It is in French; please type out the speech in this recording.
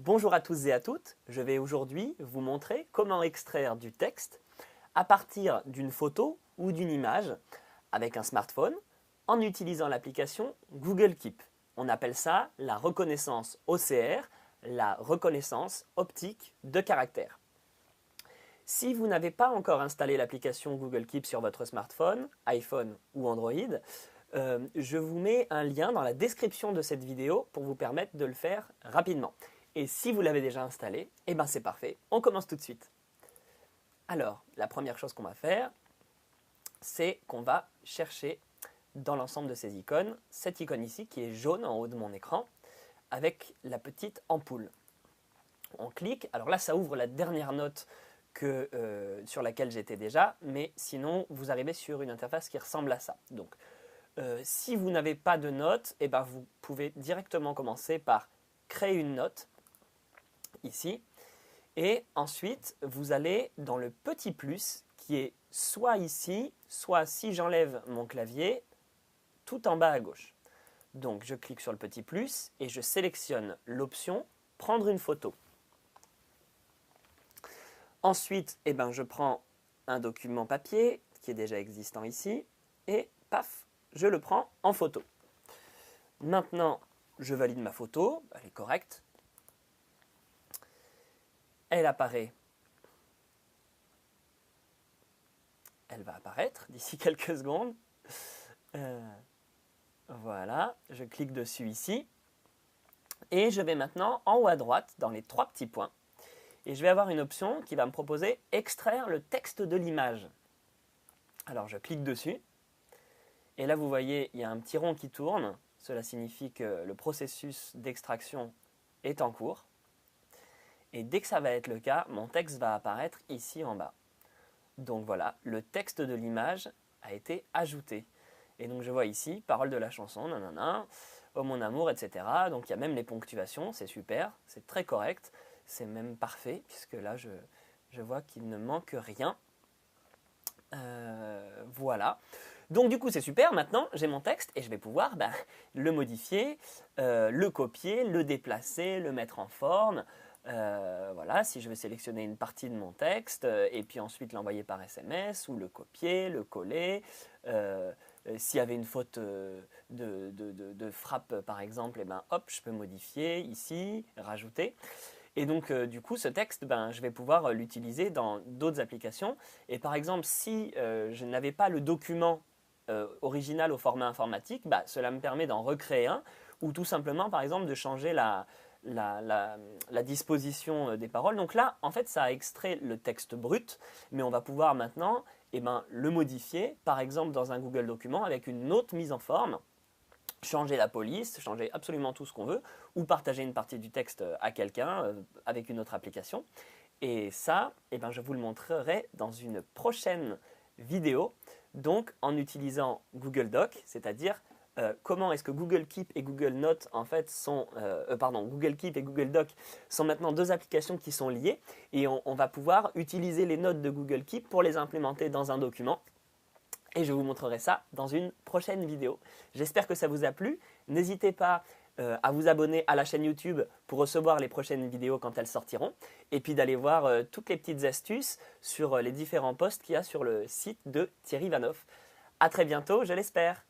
Bonjour à tous et à toutes, je vais aujourd'hui vous montrer comment extraire du texte à partir d'une photo ou d'une image avec un smartphone en utilisant l'application Google Keep. On appelle ça la reconnaissance OCR, la reconnaissance optique de caractère. Si vous n'avez pas encore installé l'application Google Keep sur votre smartphone, iPhone ou Android, je vous mets un lien dans la description de cette vidéo pour vous permettre de le faire rapidement. Et si vous l'avez déjà installé, eh ben c'est parfait, on commence tout de suite. Alors, la première chose qu'on va faire, c'est qu'on va chercher dans l'ensemble de ces icônes, cette icône ici qui est jaune en haut de mon écran, avec la petite ampoule. On clique, alors là ça ouvre la dernière note sur laquelle j'étais déjà, mais sinon vous arrivez sur une interface qui ressemble à ça. Donc, si vous n'avez pas de note, eh ben, vous pouvez directement commencer par créer une note, ici, et ensuite vous allez dans le petit plus qui est soit ici, soit si j'enlève mon clavier, tout en bas à gauche. Donc je clique sur le petit plus et je sélectionne l'option prendre une photo. Ensuite, eh ben, je prends un document papier qui est déjà existant ici et paf, je le prends en photo. Maintenant, je valide ma photo, elle est correcte. Elle apparaît. Elle va apparaître d'ici quelques secondes. Voilà, je clique dessus ici. Et je vais maintenant en haut à droite, dans les trois petits points. Et je vais avoir une option qui va me proposer extraire le texte de l'image. Alors je clique dessus. Et là vous voyez, il y a un petit rond qui tourne. Cela signifie que le processus d'extraction est en cours. Et dès que ça va être le cas, mon texte va apparaître ici en bas. Donc voilà, le texte de l'image a été ajouté. Et donc je vois ici, parole de la chanson, nanana, oh mon amour, etc. Donc il y a même les ponctuations, c'est super, c'est très correct, c'est même parfait, puisque là je vois qu'il ne manque rien. Voilà. Donc du coup c'est super, maintenant j'ai mon texte et je vais pouvoir le modifier, le copier, le déplacer, le mettre en forme. Voilà, si je veux sélectionner une partie de mon texte et puis ensuite l'envoyer par SMS ou le copier, le coller. S'il y avait une faute de frappe par exemple, et hop, je peux modifier ici, rajouter. Et donc du coup ce texte, je vais pouvoir l'utiliser dans d'autres applications. Et par exemple si je n'avais pas le document original au format informatique, cela me permet d'en recréer un ou tout simplement par exemple de changer la disposition des paroles. Donc là, en fait, ça a extrait le texte brut, mais on va pouvoir maintenant le modifier, par exemple dans un Google document avec une autre mise en forme, changer la police, changer absolument tout ce qu'on veut, ou partager une partie du texte à quelqu'un avec une autre application. Et ça, je vous le montrerai dans une prochaine vidéo, donc en utilisant Google Doc, c'est-à-dire comment est-ce que Google Keep et Google Notes en fait Google Keep et Google Doc sont maintenant deux applications qui sont liées et on va pouvoir utiliser les notes de Google Keep pour les implémenter dans un document. Et je vous montrerai ça dans une prochaine vidéo. J'espère que ça vous a plu. N'hésitez pas à vous abonner à la chaîne YouTube pour recevoir les prochaines vidéos quand elles sortiront. Et puis d'aller voir toutes les petites astuces sur les différents posts qu'il y a sur le site de Thierry Vanoff. À très bientôt, je l'espère.